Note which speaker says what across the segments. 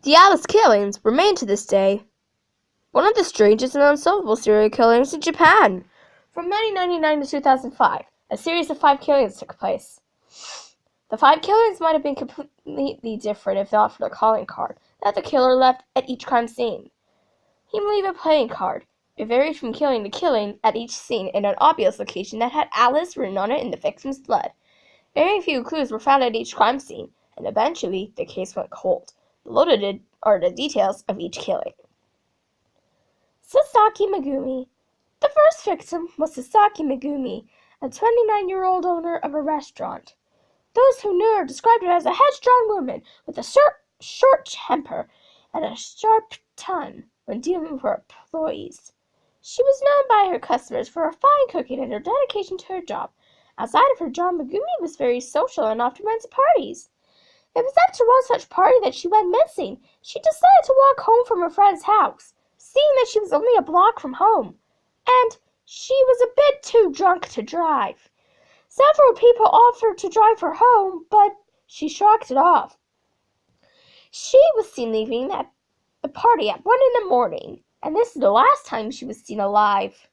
Speaker 1: The Alice killings remain to this day one of the strangest and unsolvable serial killings in Japan. From 1999 to 2005, a series of 5 killings took place. The 5 killings might have been completely different if not for the calling card that the killer left at each crime scene. He would leave a playing card. It varied from killing to killing at each scene in an obvious location that had Alice written on it in the victim's blood. Very few clues were found at each crime scene, and eventually the case went cold. Loaded are the details of each killing. Sasaki Megumi. The first victim was Sasaki Megumi, a 29-year-old owner of a restaurant. Those who knew her described her as a headstrong woman with a short temper and a sharp tongue when dealing with her employees. She was known by her customers for her fine cooking and her dedication to her job. Outside of her job, Megumi was very social and often went to parties. It was after one such party that she went missing. She decided to walk home from her friend's house, seeing that she was only a block from home, and she was a bit too drunk to drive. Several people offered to drive her home, but she shrugged it off. She was seen leaving the party at 1 in the morning, and this is the last time she was seen alive.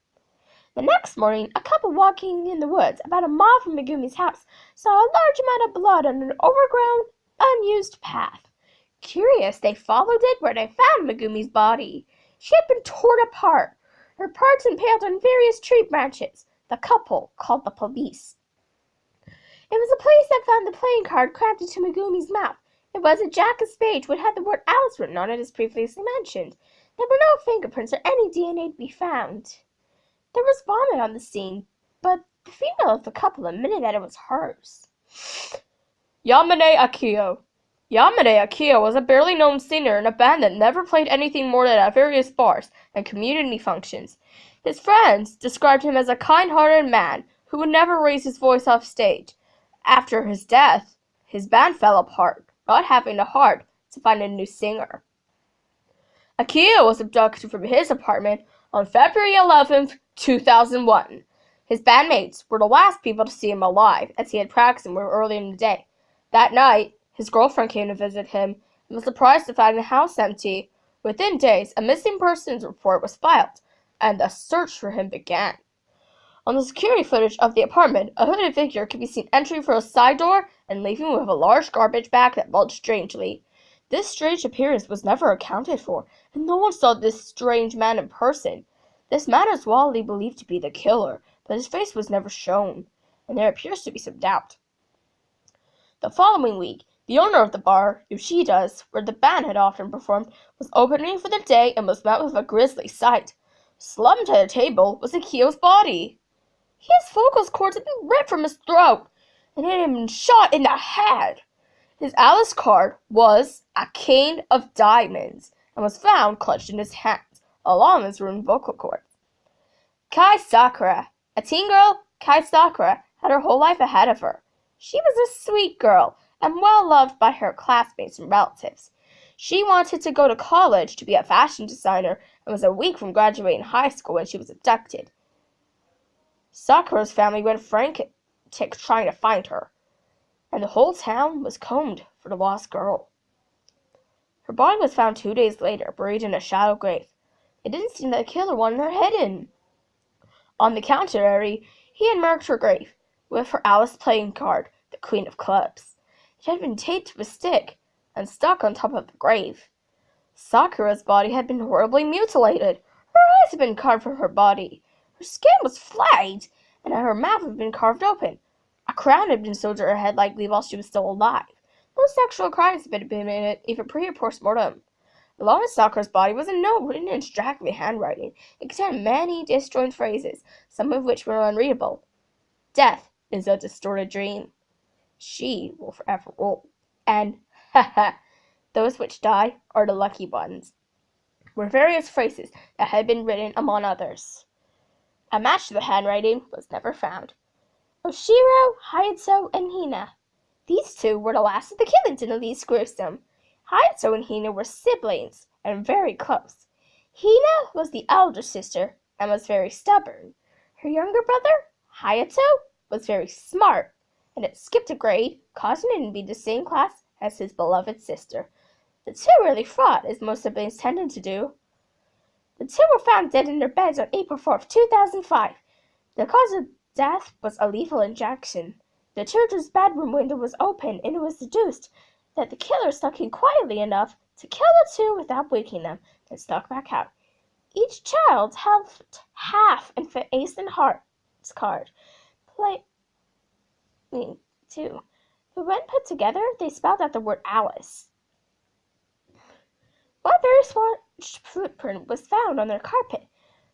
Speaker 1: The next morning, a couple walking in the woods about a mile from Megumi's house saw a large amount of blood on an overgrown, unused path. Curious, they followed it where they found Megumi's body. She had been torn apart, her parts impaled on various tree branches. The couple called the police. It was the police that found the playing card crammed into Megumi's mouth. It was a jack of spades which had the word Alice written on it as previously mentioned. There were no fingerprints or any DNA to be found. There was vomit on the scene, but the female of the couple admitted that it was hers. Yamane Akio. Yamane Akio was a barely known singer in a band that never played anything more than at various bars and community functions. His friends described him as a kind-hearted man who would never raise his voice off stage. After his death, his band fell apart, not having the heart to find a new singer. Akio was abducted from his apartment on February 11th, 2001. His bandmates were the last people to see him alive, as he had practiced him early in the day. That night, his girlfriend came to visit him and was surprised to find the house empty. Within days, a missing persons report was filed, and the search for him began. On the security footage of the apartment, a hooded figure could be seen entering through a side door and leaving with a large garbage bag that bulged strangely. This strange appearance was never accounted for, and no one saw this strange man in person. This man is widely believed to be the killer, but his face was never shown, and there appears to be some doubt. The following week, the owner of the bar, Yoshida's, where the band had often performed, was opening for the day and was met with a grisly sight. Slumped at a table was Akio's body. His vocal cords had been ripped from his throat, and he had been shot in the head. His Alice card was a cane of diamonds, and was found clutched in his hands, along with his ruined vocal cords. Kai Sakura. A teen girl, Kai Sakura had her whole life ahead of her. She was a sweet girl, and well loved by her classmates and relatives. She wanted to go to college to be a fashion designer, and was a week from graduating high school when she was abducted. Sakura's family went frantic trying to find her, and the whole town was combed for the lost girl. Her body was found 2 days later, buried in a shallow grave. It didn't seem that the killer wanted her hidden. On the contrary, he had marked her grave with her Alice playing card, the Queen of Clubs. It had been taped to a stick and stuck on top of the grave. Sakura's body had been horribly mutilated. Her eyes had been carved from her body. Her skin was flayed, and her mouth had been carved open. A crown had been sewed to her head likely while she was still alive. No sexual crimes had been committed, either pre or post-mortem. Along with Sakura's body was a note written in straggly handwriting. It contained many disjointed phrases, some of which were unreadable. Death is a distorted dream. She will forever rule. And, those which die are the lucky ones, were various phrases that had been written among others. A match to the handwriting was never found. Oshiro, Hayato, and Hina. These two were the last of the killings in the least gruesome. Hayato and Hina were siblings, and very close. Hina was the elder sister, and was very stubborn. Her younger brother, Hayato, was very smart, and had skipped a grade, causing him to be the same class as his beloved sister. The two really fought, as most siblings tended to do. The two were found dead in their beds on April 4th, 2005. The cause of death was a lethal injection. The children's bedroom window was open, and it was deduced that the killer snuck in quietly enough to kill the two without waking them, then snuck back out. Each child held half an ace and hearts card. Play me too. But when put together, they spelled out the word Alice. One very smudged footprint was found on their carpet,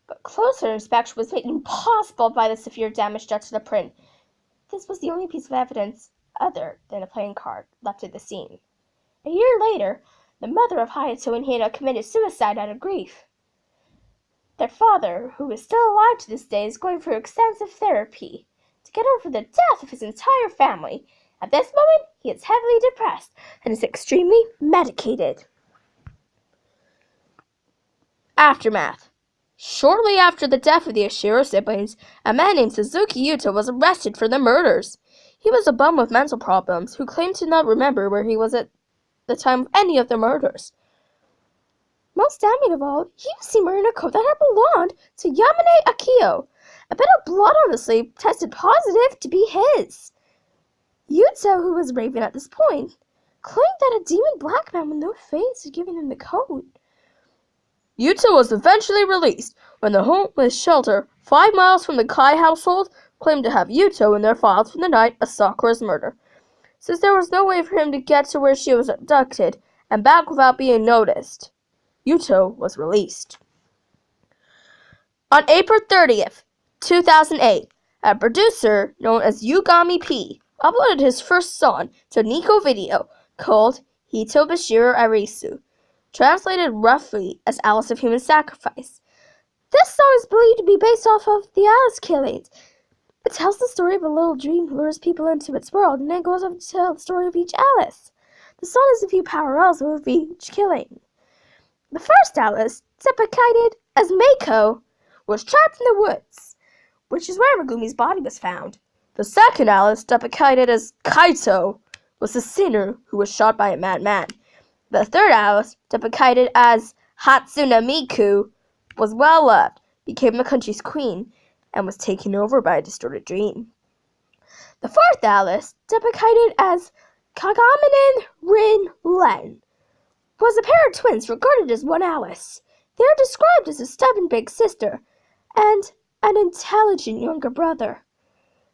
Speaker 1: but closer inspection was made impossible by the severe damage done to the print. This was the only piece of evidence other than a playing card left at the scene. A year later, the mother of Hayato and Hina committed suicide out of grief. Their father, who is still alive to this day, is going through extensive therapy to get over the death of his entire family. At this moment, he is heavily depressed and is extremely medicated. Aftermath. Shortly after the death of the Ashiro siblings, a man named Suzuki Yuto was arrested for the murders. He was a bum with mental problems who claimed to not remember where he was at the time of any of the murders. Most damning of all, he was seen wearing a coat that had belonged to Yamane Akio. A bit of blood on the sleeve tested positive to be his. Yuto, who was raving at this point, claimed that a demon black man with no face had given him the coat.
Speaker 2: Yuto was eventually released when the homeless shelter 5 miles from the Kai household claimed to have Yuto in their files from the night of Sakura's murder. Since there was no way for him to get to where she was abducted and back without being noticed, Yuto was released. On April 30th, 2008, a producer known as Yugami P uploaded his first song to Nico Video called Hito Bashiro Arisu, translated roughly as Alice of Human Sacrifice. This song is believed to be based off of the Alice killings. It tells the story of a little dream who lures people into its world and then goes on to tell the story of each Alice. The song has a few parallels with each killing. The first Alice, depicted as Meiko, was trapped in the woods, which is where Megumi's body was found. The second Alice, depicted as Kaito, was a sinner who was shot by a madman. The third Alice, depicted as Hatsune Miku, was well loved, became the country's queen, and was taken over by a distorted dream. The fourth Alice, depicted as Kagamanen Rin Len, was a pair of twins regarded as one Alice. They are described as a stubborn big sister and an intelligent younger brother.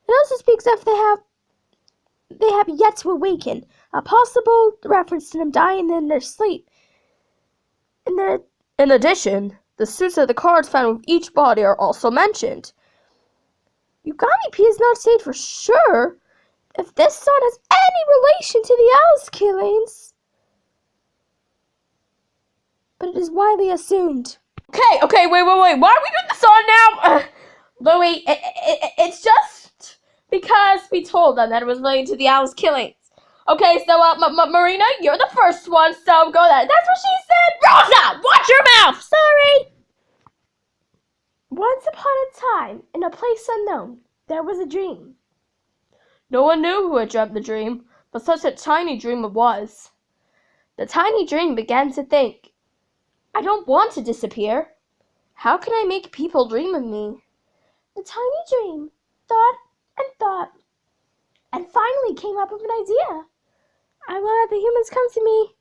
Speaker 2: It also speaks of they have yet to awaken, a possible reference to them dying in their sleep. In addition, the suits of the cards found with each body are also mentioned. Yugami P has not stated for sure if this song has any relation to the Alice killings, but it is widely assumed. Okay, wait. Why are we doing this song now? Louie, it's just because we told them that it was related to the Alice killings. Okay, so, Marina, you're the first one, so go there. That's what she said! Rosa, watch your mouth! Sorry!
Speaker 1: Once upon a time, in a place unknown, there was a dream.
Speaker 2: No one knew who had dreamt the dream, but such a tiny dream it was. The tiny dream began to think, I don't want to disappear. How can I make people dream of me?
Speaker 1: The tiny dream thought, and finally came up with an idea. I will let the humans come to me,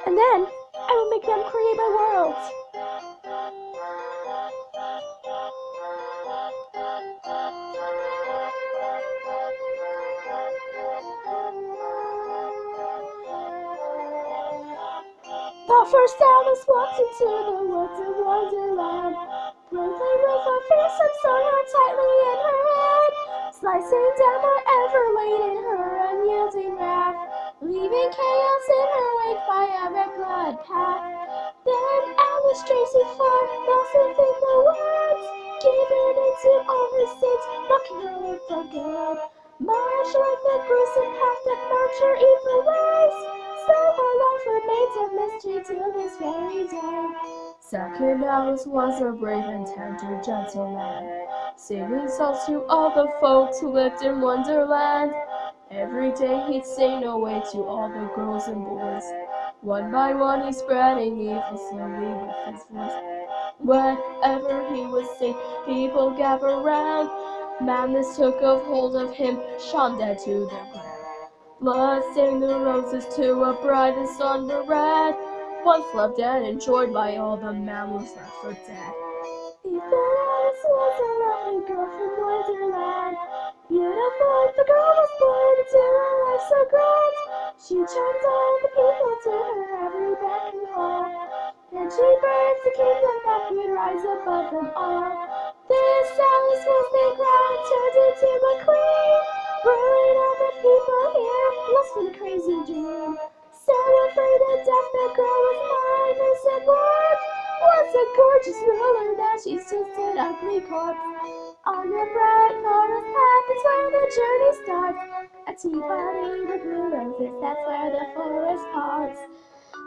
Speaker 1: and then I will make them create my world. The first Alice walked into the woods of Wonderland. Playing with her face and sewing her tightly in her head, slicing down whatever laid in her unyielding wrath, leaving chaos in her wake by every blood path. Then Alice strayed too far, lost within the woods, giving into all her sins, knocking her away for good. Much like the gruesome path that marked her evil ways, so her life remains a mystery till this very day.
Speaker 2: Second Alice was a brave and tender gentleman, saving souls to all the folks who lived in Wonderland. Every day he'd say no way to all the girls and boys, One by one he's spreading evil slowly with his voice. Wherever he was seen, people gather round. Madness took a hold of him, shone dead to the ground. Blood stained the roses to a bright and somber red. Once loved and enjoyed by all, the man was left for dead. Ethan was a lovely girl from Wonderland. Beautiful, the girl was born into a life so great. She charms all the people to her every beck and call. And she burns the kingdom that would rise above them all. This Alice was the crown, turned into a queen, ruling all the people here, lost in a crazy dream. So afraid of death, the girl was mindless and bored. Once a gorgeous ruler, now she's just an ugly corpse. On the bright forest path is where the journey starts. A tea party with blue roses, that's where the forest parts.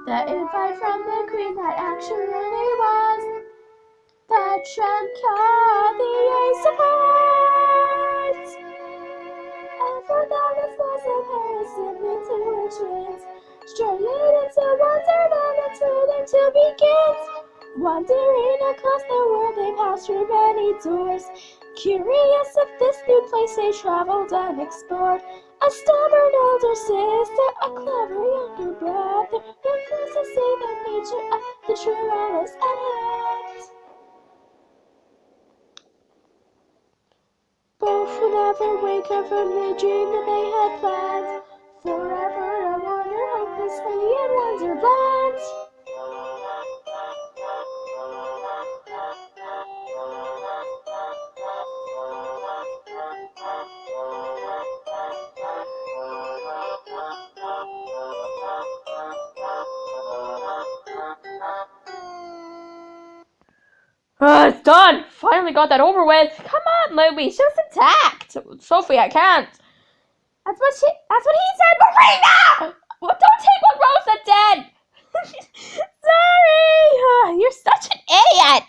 Speaker 2: The invite from the queen that actually was the trump card, the ace of hearts. And for this was a Paris simply to her twins, straying into wonderland, that's where their two begins. Wandering across the world, they passed through many doors. Curious of this new place, they traveled and explored. A stubborn elder sister, a clever younger brother, refused to see the nature of the true Alice at hand. Both would never wake up from the dream that they had planned. Forever to wander hopelessly in Wonderland. It's done! Finally got that over with. Come on, Louie, show some tact. Sophie, I can't.
Speaker 1: That's what he said, Marina!
Speaker 2: Well, don't take what Rosa did.
Speaker 1: Sorry! You're such an idiot!